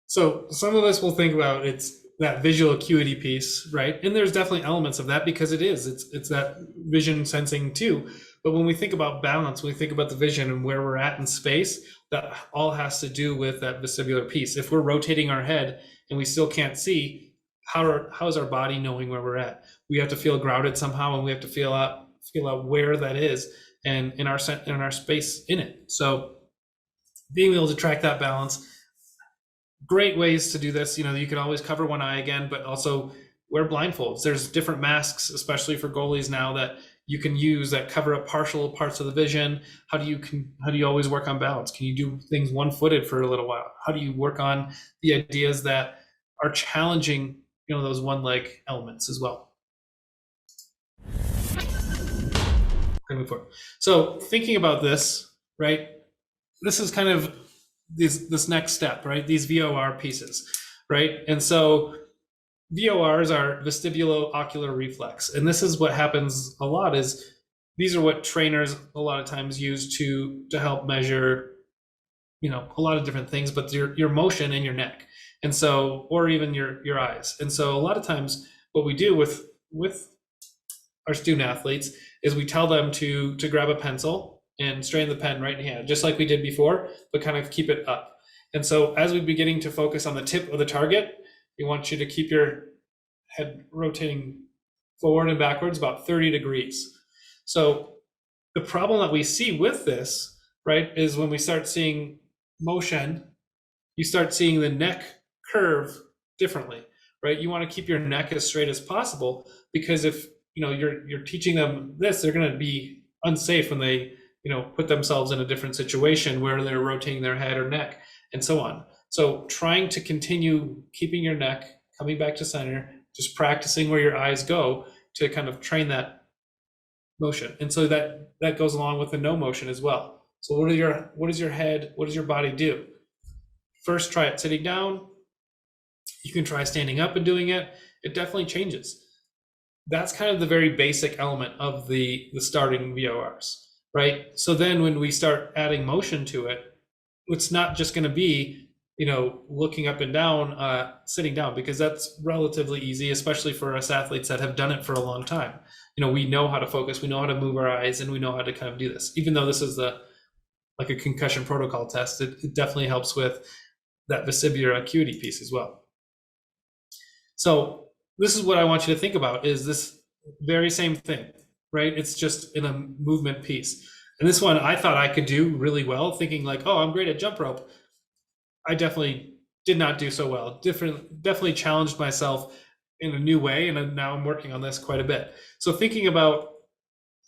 Speaker 1: So some of us will think about it's that visual acuity piece, right? And there's definitely elements of that because it's that vision sensing too. But when we think about balance, when we think about the vision and where we're at in space, that all has to do with that vestibular piece. If we're rotating our head and we still can't see, how is our body knowing where we're at? We have to feel grounded somehow, and we have to feel out where that is and in our space in it. So being able to track that balance. Great ways to do this. You can always cover one eye again, but also wear blindfolds. There's different masks, especially for goalies now, that you can use that cover up partial parts of the vision. How do you always work on balance? Can you do things one-footed for a little while? How do you work on the ideas that are challenging, those one-leg elements as well? Move forward. So thinking about this, right? This is kind of this next step, right? These VOR pieces, right? And so VORs are vestibulo-ocular reflex. And this is what happens a lot is these are what trainers a lot of times use to help measure, a lot of different things, but your motion in your neck. And so, or even your eyes. And so a lot of times what we do with our student athletes is we tell them to grab a pencil and straighten the pen right in hand, just like we did before, but kind of keep it up. And so as we're beginning to focus on the tip of the target, we want you to keep your head rotating forward and backwards about 30 degrees. So the problem that we see with this, right, is when we start seeing motion, you start seeing the neck curve differently, right? You want to keep your neck as straight as possible, because if you're teaching them this, they're going to be unsafe when they put themselves in a different situation where they're rotating their head or neck and so on. So trying to continue keeping your neck coming back to center, just practicing where your eyes go to kind of train that motion. And so that goes along with the no motion as well. So what does your body do? First, try it sitting down. You can try standing up and doing it. It definitely changes. That's kind of the very basic element of the starting VORs, right? So then when we start adding motion to it, it's not just going to be, looking up and down, sitting down, because that's relatively easy, especially for us athletes that have done it for a long time. We know how to focus, we know how to move our eyes, and we know how to kind of do this. Even though this is like a concussion protocol test, it definitely helps with that vestibular acuity piece as well. So this is what I want you to think about, is this very same thing, right? It's just in a movement piece. And this one I thought I could do really well, thinking like, oh, I'm great at jump rope. I definitely did not do so well. Definitely challenged myself in a new way, and now I'm working on this quite a bit. So thinking about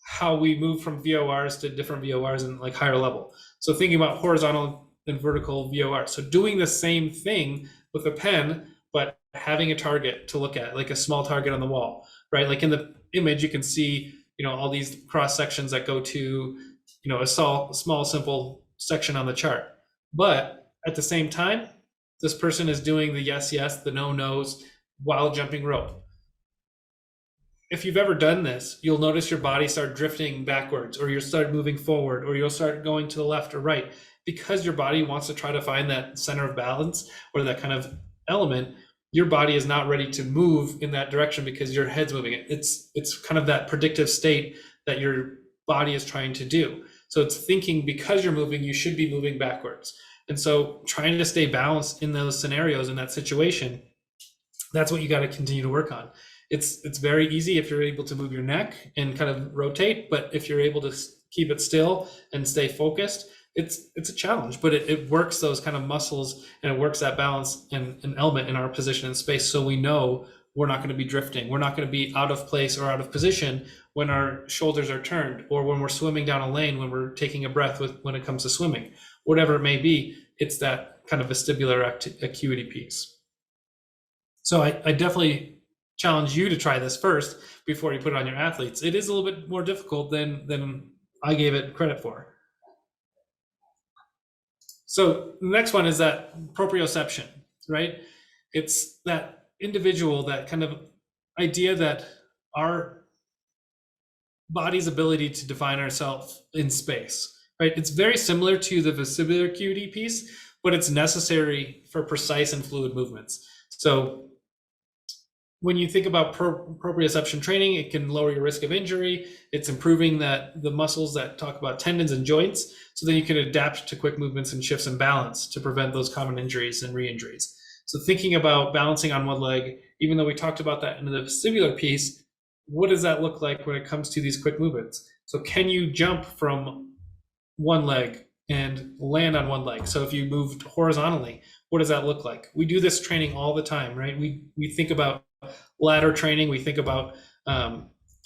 Speaker 1: how we move from VORs to different VORs and like higher level. So thinking about horizontal and vertical VORs. So doing the same thing with a pen, but having a target to look at, like a small target on the wall, right? Like in the image, you can see, all these cross sections that go to, a small, simple section on the chart. But at the same time, this person is doing the yes, the no, no's while jumping rope. If you've ever done this, you'll notice your body start drifting backwards, or you'll start moving forward, or you'll start going to the left or right, because your body wants to try to find that center of balance or that kind of element. Your body is not ready to move in that direction because your head's moving it. It's kind of that predictive state that your body is trying to do. So it's thinking, because you're moving, you should be moving backwards. And so trying to stay balanced in those scenarios, in that situation, that's what you got to continue to work on. It's very easy if you're able to move your neck and kind of rotate, but if you're able to keep it still and stay focused, it's a challenge, but it works those kind of muscles, and it works that balance and an element in our position in space. So we know we're not going to be drifting. We're not going to be out of place or out of position when our shoulders are turned, or when we're swimming down a lane, when we're taking a breath when it comes to swimming, whatever it may be. It's that kind of vestibular acuity piece. So I definitely challenge you to try this first before you put it on your athletes. It is a little bit more difficult than I gave it credit for. So the next one is that proprioception, right? It's that individual, that kind of idea that our body's ability to define ourselves in space, right? It's very similar to the vestibular acuity piece, but it's necessary for precise and fluid movements. So when you think about proprioception training, it can lower your risk of injury. It's improving the muscles that talk about tendons and joints, so then you can adapt to quick movements and shifts in balance to prevent those common injuries and re-injuries. So thinking about balancing on one leg, even though we talked about that in the vestibular piece, what does that look like when it comes to these quick movements? So can you jump from one leg and land on one leg? So if you moved horizontally, what does that look like? We do this training all the time, right? We think about ladder training, we think about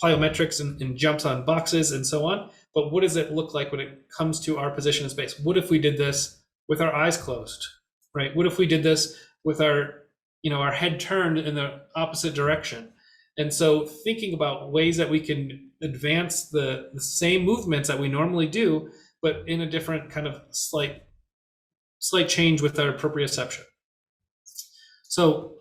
Speaker 1: plyometrics and jumps on boxes and so on, but what does it look like when it comes to our position in space? What if we did this with our eyes closed, right? What if we did this with our head turned in the opposite direction? And so thinking about ways that we can advance the same movements that we normally do, but in a different kind of slight slight change with our proprioception. So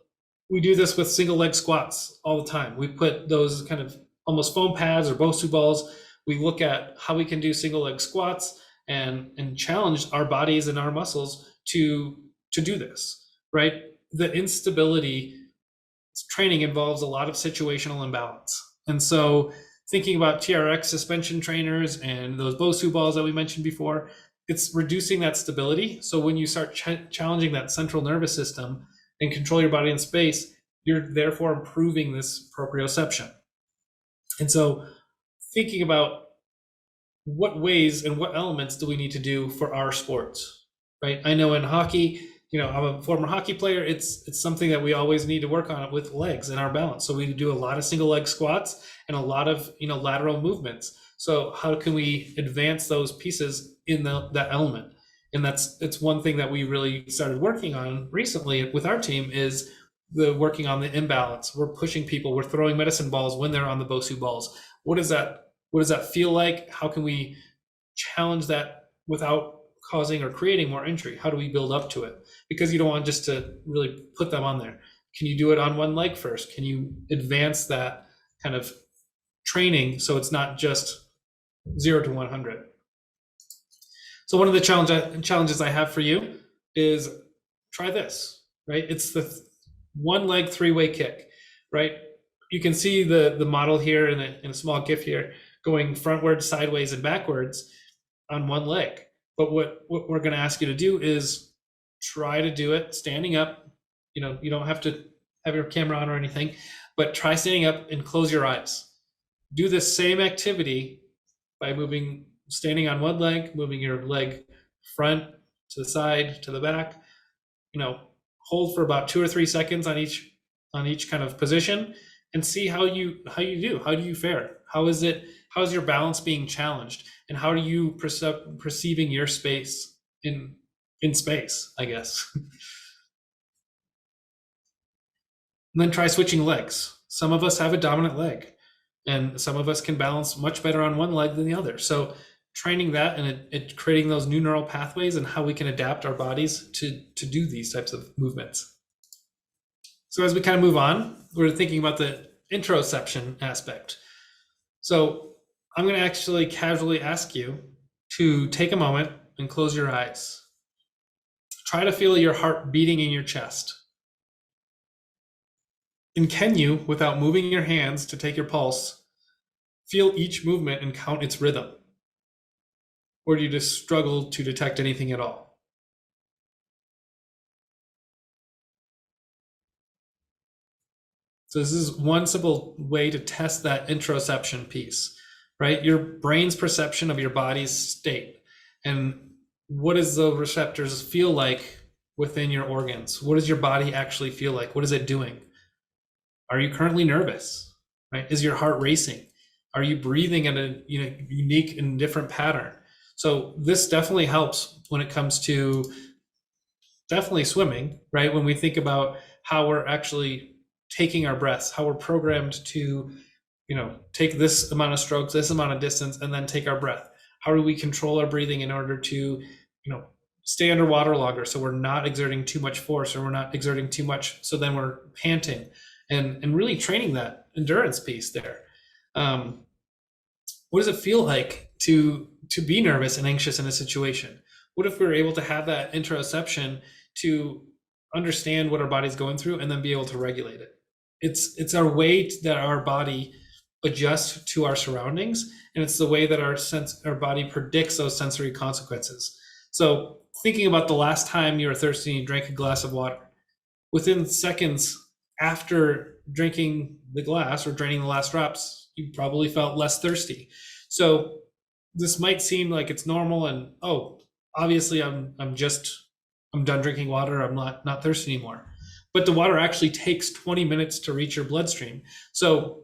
Speaker 1: we do this with single leg squats all the time. We put those kind of almost foam pads or Bosu balls. We look at how we can do single leg squats and challenge our bodies and our muscles to do this, right? The instability training involves a lot of situational imbalance. And so thinking about TRX suspension trainers and those Bosu balls that we mentioned before, it's reducing that stability. So when you start challenging that central nervous system and control your body in space, you're therefore improving this proprioception. And so thinking about what ways and what elements do we need to do for our sports, right? I know in hockey, I'm a former hockey player. It's something that we always need to work on with legs and our balance. So we do a lot of single leg squats and a lot of lateral movements. So how can we advance those pieces in that element? And it's one thing that we really started working on recently with our team is working on the imbalance. We're pushing people. We're throwing medicine balls when they're on the Bosu balls. What does that feel like? How can we challenge that without causing or creating more injury? How do we build up to it? Because you don't want just to really put them on there. Can you do it on one leg first? Can you advance that kind of training so it's not just 0 to 100? So one of the challenges I have for you is try this, right? It's the one leg 3-way kick, right? You can see the model here in a small GIF here going frontwards, sideways, and backwards on one leg. But what we're going to ask you to do is try to do it standing up. You don't have to have your camera on or anything, but try standing up and close your eyes. Do the same activity by standing on one leg, moving your leg front to the side, to the back, hold for about 2 or 3 seconds on each kind of position and see how you do. How do you fare? How's your balance being challenged? And how are you perceiving your space in space, I guess? And then try switching legs. Some of us have a dominant leg, and some of us can balance much better on one leg than the other. So training that and it creating those new neural pathways and how we can adapt our bodies to do these types of movements. So as we kind of move on, we're thinking about the introception aspect. So I'm going to actually casually ask you to take a moment and close your eyes. Try to feel your heart beating in your chest. And can you, without moving your hands to take your pulse, feel each movement and count its rhythm? Or do you just struggle to detect anything at all? So this is one simple way to test that introception piece, right? Your brain's perception of your body's state. And what does the receptors feel like within your organs? What does your body actually feel like? What is it doing? Are you currently nervous, right? Is your heart racing? Are you breathing in a unique and different pattern? So this definitely helps when it comes to definitely swimming, right? When we think about how we're actually taking our breaths, how we're programmed to, take this amount of strokes, this amount of distance, and then take our breath. How do we control our breathing in order to, stay underwater longer so we're not exerting too much force or we're not exerting too much so then we're panting and really training that endurance piece there. What does it feel like to be nervous and anxious in a situation? What if we were able to have that interoception to understand what our body's going through and then be able to regulate it? It's our way that our body adjusts to our surroundings, and it's the way that our body predicts those sensory consequences. So thinking about the last time you were thirsty and you drank a glass of water, within seconds after drinking the glass or draining the last drops, you probably felt less thirsty. So this might seem like it's normal and, obviously I'm done drinking water. I'm not thirsty anymore. But the water actually takes 20 minutes to reach your bloodstream. So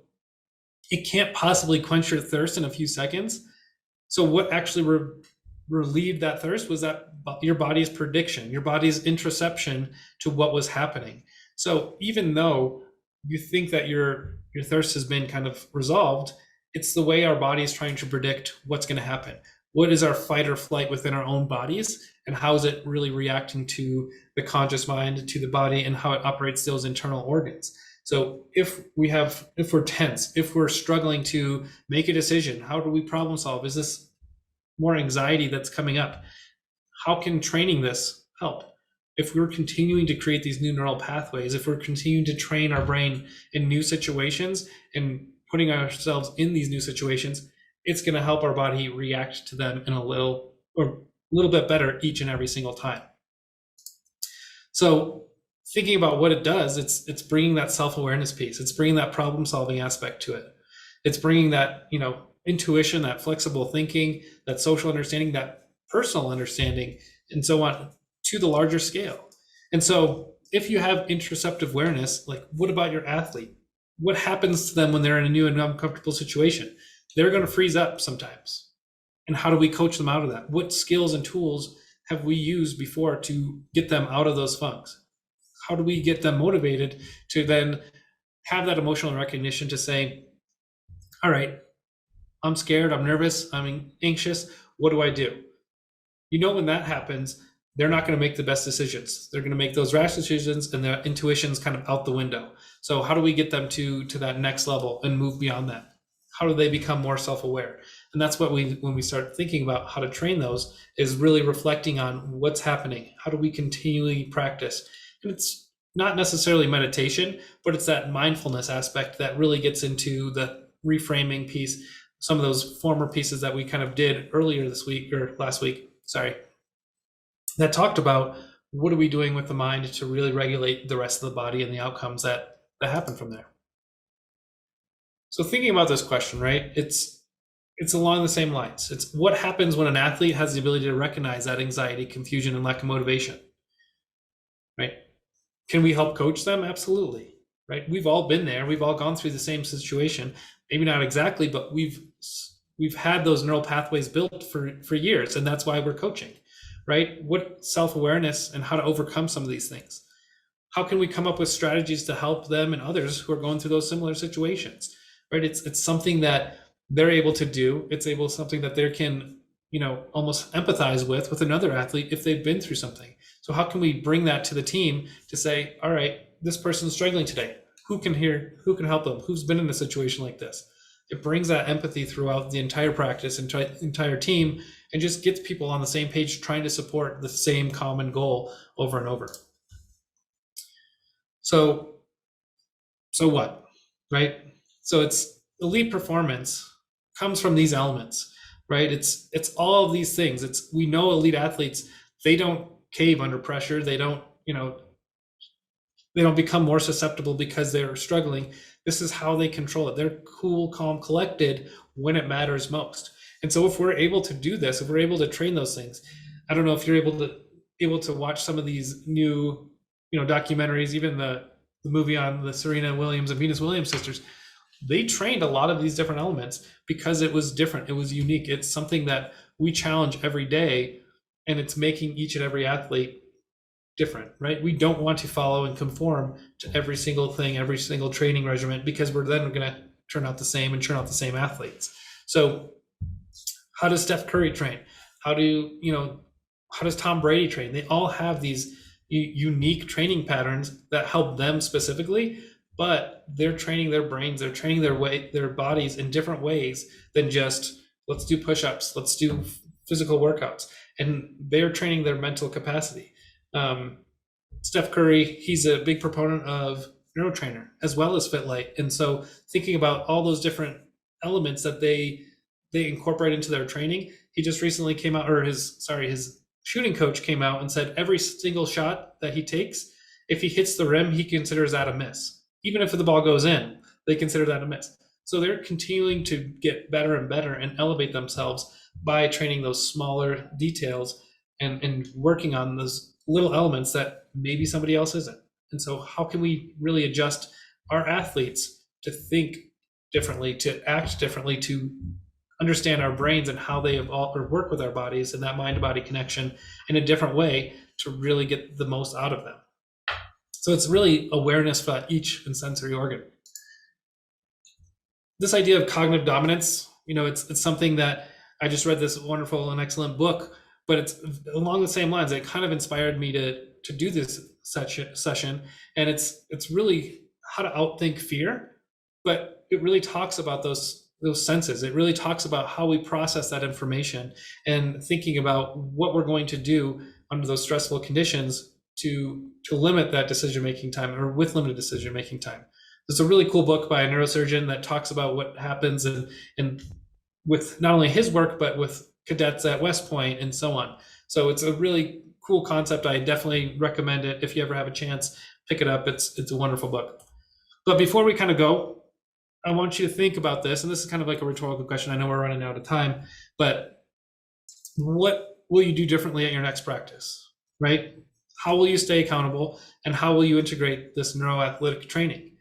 Speaker 1: it can't possibly quench your thirst in a few seconds. So what actually relieved that thirst was that your body's prediction, your body's introception to what was happening. So even though you think that your thirst has been kind of resolved, it's the way our body is trying to predict what's going to happen. what is our fight or flight within our own bodies, and how is it really reacting to the conscious mind, to the body, and how it operates those internal organs. So if we're tense, if we're struggling to make a decision, how do we problem solve? Is this more anxiety that's coming up? How can training this help? If we're continuing to create these new neural pathways, if we're continuing to train our brain in new situations and putting ourselves in these new situations, it's going to help our body react to them in a little bit better each and every single time. So thinking about what it does, it's bringing that self-awareness piece. It's bringing that problem-solving aspect to it. It's bringing that, intuition, that flexible thinking, that social understanding, that personal understanding, and so on, to the larger scale. And so if you have interoceptive awareness, like what about your athlete? What happens to them when they're in a new and uncomfortable situation? They're going to freeze up sometimes. And how do we coach them out of that? What skills and tools have we used before to get them out of those funks? How do we get them motivated to then have that emotional recognition to say, all right, I'm scared, I'm nervous, I'm anxious. What do I do? When that happens, they're not going to make the best decisions. They're going to make those rash decisions, and their intuition's kind of out the window. So how do we get them to that next level and move beyond that? How do they become more self-aware? And that's what when we start thinking about how to train those, is really reflecting on what's happening. How do we continually practice? And it's not necessarily meditation, but it's that mindfulness aspect that really gets into the reframing piece. Some of those former pieces that we kind of did earlier this week, or last week, that talked about what are we doing with the mind to really regulate the rest of the body and the outcomes that happen from there. So thinking about this question, right, it's along the same lines. It's what happens when an athlete has the ability to recognize that anxiety, confusion, and lack of motivation, right? Can we help coach them? Absolutely, right? We've all been there. We've all gone through the same situation. Maybe not exactly, but we've had those neural pathways built for years, and that's why we're coaching, right? What self-awareness and how to overcome some of these things. How can we come up with strategies to help them and others who are going through those similar situations, right? It's something that they're able to do. It's something that they can, almost empathize with another athlete if they've been through something. So how can we bring that to the team to say, all right, this person's struggling today. Who can help them? Who's been in a situation like this? It brings that empathy throughout the entire practice, entire team, and just gets people on the same page trying to support the same common goal over and over. So what, right? So it's elite performance comes from these elements, right? It's all of these things. We know elite athletes, they don't cave under pressure. They don't become more susceptible because they're struggling. This is how they control it. They're cool, calm, collected when it matters most. And so if we're able to do this, if we're able to train those things, I don't know if you're able to watch some of these new, documentaries, even the movie on the Serena Williams and Venus Williams sisters. They trained a lot of these different elements because it was different. It was unique. It's something that we challenge every day, and it's making each and every athlete different, right? We don't want to follow and conform to every single thing, every single training regimen, because we're going to turn out the same and churn out the same athletes. So how does Steph Curry train? How does Tom Brady train? They all have these unique training patterns that help them specifically, but they're training their brains, they're training their bodies in different ways than just let's do push-ups, let's do physical workouts, and they're training their mental capacity. Steph Curry, he's a big proponent of NeuroTrainer as well as FitLight, and so thinking about all those different elements that they incorporate into their training, he just recently came out, or his shooting coach came out and said every single shot that he takes, if he hits the rim, he considers that a miss. Even if the ball goes in, they consider that a miss. So they're continuing to get better and better and elevate themselves by training those smaller details and working on those little elements that maybe somebody else isn't. And so how can we really adjust our athletes to think differently, to act differently, to understand our brains and how they evolve or work with our bodies and that mind-body connection in a different way to really get the most out of them. So it's really awareness for each and sensory organ. This idea of cognitive dominance, it's something that I just read this wonderful and excellent book, but it's along the same lines. It kind of inspired me to do this session, and it's really how to outthink fear, but it really talks about those senses. It really talks about how we process that information and thinking about what we're going to do under those stressful conditions to limit that decision-making time, or with limited decision-making time. It's a really cool book by a neurosurgeon that talks about what happens and with not only his work, but with cadets at West Point and so on. So it's a really cool concept. I definitely recommend it. If you ever have a chance, pick it up. It's a wonderful book. But before we kind of go, I want you to think about this, and this is kind of like a rhetorical question. I know we're running out of time, but what will you do differently at your next practice, right? How will you stay accountable, and how will you integrate this neuroathletic training?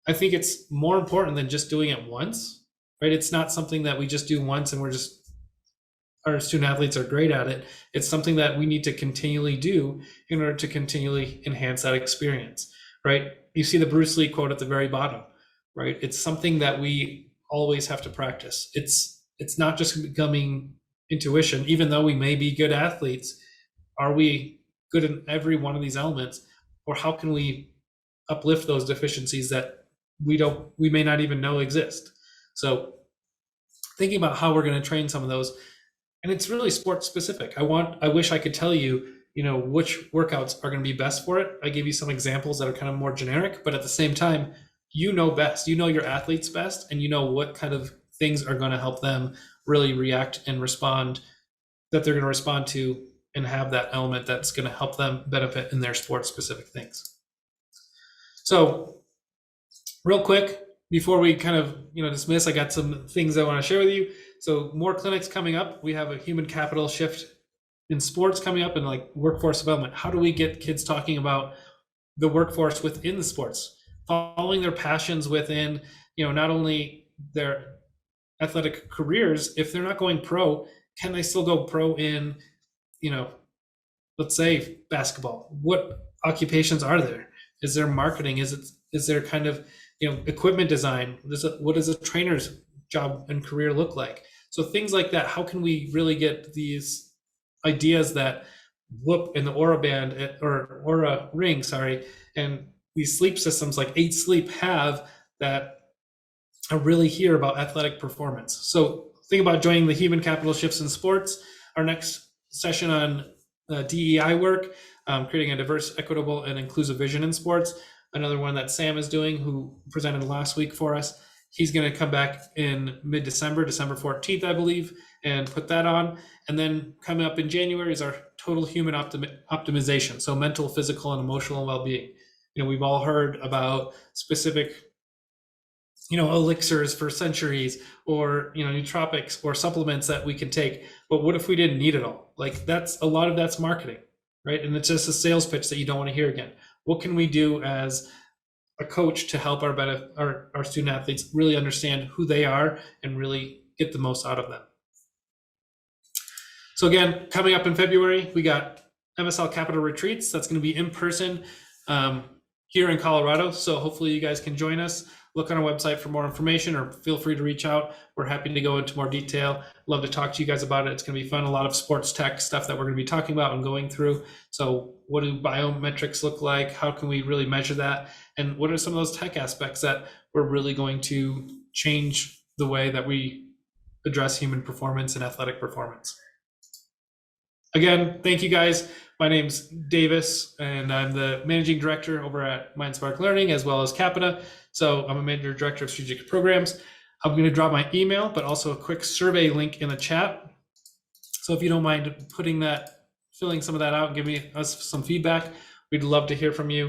Speaker 1: I think it's more important than just doing it once, right? It's not something that we just do once and our student athletes are great at it. It's something that we need to continually do in order to continually enhance that experience, right? You see the Bruce Lee quote at the very bottom, right? It's something that we always have to practice. It's not just becoming intuition. Even though we may be good athletes, are we good in every one of these elements? Or how can we uplift those deficiencies that we may not even know exist? So thinking about how we're going to train some of those, and it's really sport specific. I wish I could tell you, which workouts are going to be best for it. I gave you some examples that are kind of more generic, but at the same time, you know best. You know your athletes best, and you know what kind of things are going to help them really react and respond, that they're going to respond to, and have that element that's going to help them benefit in their sport specific things. So real quick, before we kind of dismiss, I got some things I want to share with you. So more clinics coming up. We have a human capital shift in sports coming up, and like workforce development. How do we get kids talking about the workforce within the sports, following their passions within, not only their athletic careers. If they're not going pro, can they still go pro in, let's say basketball? What occupations are there? Is there marketing? Is there kind of, equipment design? What does a trainer's job and career look like? So things like that. How can we really get these ideas that Whoop and the Aura band, or Aura ring, and these sleep systems like 8 Sleep have, that are really here about athletic performance? So think about joining the human capital shifts in sports. Our next session on DEI work, creating a diverse, equitable, and inclusive vision in sports. Another one that Sam is doing, who presented last week for us. He's going to come back in mid-December, December 14th, I believe, and put that on. And then coming up in January is our total human optimization. So mental, physical, and emotional well-being. We've all heard about specific, elixirs for centuries, or, nootropics or supplements that we can take. But what if we didn't need it all? Like, a lot of that's marketing, right? And it's just a sales pitch that you don't want to hear again. What can we do as a coach to help our student athletes really understand who they are and really get the most out of them? So again, coming up in February, we got MSL Capital Retreats. That's going to be in person here in Colorado. So hopefully you guys can join us. Look on our website for more information, or feel free to reach out. We're happy to go into more detail. Love to talk to you guys about it. It's going to be fun. A lot of sports tech stuff that we're going to be talking about and going through. So what do biometrics look like? How can we really measure that? And what are some of those tech aspects that we're really going to change the way that we address human performance and athletic performance? Again, thank you guys. My name's Davis, and I'm the managing director over at MindSpark Learning, as well as Capita. So I'm a manager director of strategic programs. I'm going to drop my email, but also a quick survey link in the chat. So if you don't mind filling some of that out and giving us some feedback, we'd love to hear from you.